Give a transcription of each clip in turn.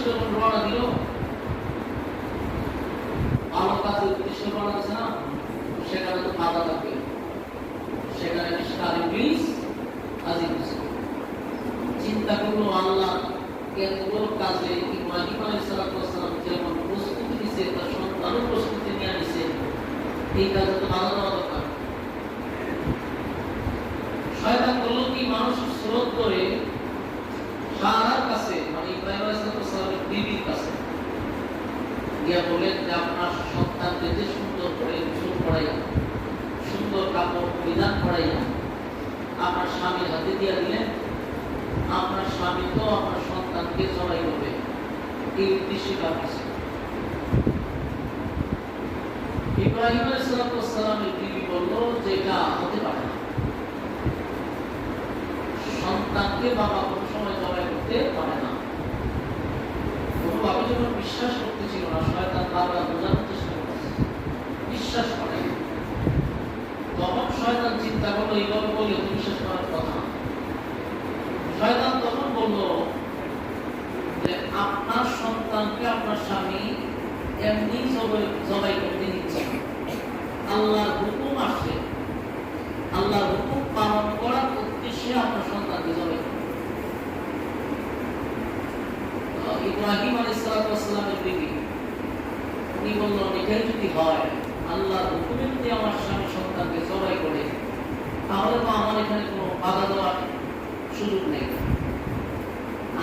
যখন রওনা দিল, ভালো কাজের উদ্দেশ্যে রওনা দিচ্ছে না, সেখানে তো বাধা থাকবে, সেখানে মিশকাত ইবলিস হাজির হয়েছে। চিন্তা করলো আল্লাহ এত বড় কাজে ইব্রাহিম আলাইহিস সালাম যেমন প্রস্তুতি নিছে, তার সন্তানও প্রস্তুতি নিয়ে আনিছে, এই কাজে তো বাধা দেওয়া দরকার। শয়তান বলল কি, মানুষের স্রোত করে সারার কাছে, মানে ইব্রাহিম আলাইহিস সালামের বিবির কাছে গিয়া বলেন যে আপনার সন্তানকে যে সুন্দর করে গোসল করাইয়া, সুন্দর কাপড় পরিধান করাইয়া আপনার স্বামীর হাতে দিয়া দিলেন, আপনার স্বামী তো আপনার সন্তানকে জবাই করবে, এই উদ্দেশ্যে ভাবছে। ইব্রাহিম আলাইহিস সালামের বিবি বলল যে এটা হতে পারে না, সন্তানকে বাবা কোন সময় জবাই করতে পারে না। কোনোভাবে যখন বিশ্বাস করতেছিল না, শয়তান বারবার বোঝানোর চেষ্টা করতেছে, বিশ্বাস করে। তখন শয়তান চিন্তা করলো এইভাবে বলে তো বিশ্বাস করার কথা না। শয়তান তখন বলল যে আপনার সন্তানকে আপনার স্বামী এমনি জবাই করতে নিচ্ছে, আল্লাহর হুকুম আসছে, আল্লাহর হুকুম পালন করার উদ্দেশ্যে আপনার সন্তানকে জবাই করবে। ইব্রাহিম আলাইহিস সালামের বিবি উনি বললেন, এটাই যদি হয়, আল্লাহর হুকুমে যদি আমার স্বামী সন্তানকে জবাই করে, তাহলে তো আমার এখানে কোনো বাধা দেওয়ার সুযোগ নেই।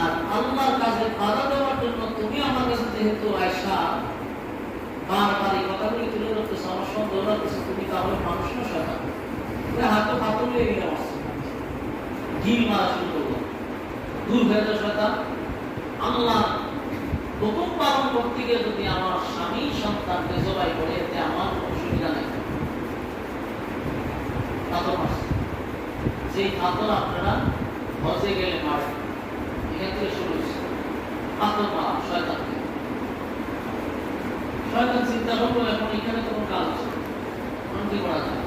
আর আল্লাহর কাজে বাধা দেওয়ার জন্য তুমি আমার কাছে যেহেতু আয়সা বারবার এই কথাগুলি তুলে ধরতেছো, আমার সন্দেহ লাগতেছে তুমি তাহলে মানুষ না শয়তান। হাতে হাতুড়ি লেগে আসছে, ঢিল মারা শুরু করলো, দূর হয়ে যাও শয়তান। আল্লাহ হুকুম পালন করতে গিয়ে যদি আমার স্বামী সন্তানকে জবাই করে, এতে আমার কোনো সুবিধা নেই। পাথর মারছে, যেই পাথর আপনারা হজে গেলে মারেন, এখান থেকে শুরু হয়েছে পাথর মারা শয়তানকে। শয়তান চিন্তা করলো এখন এখানে কোনো কাজ কি করা যায়,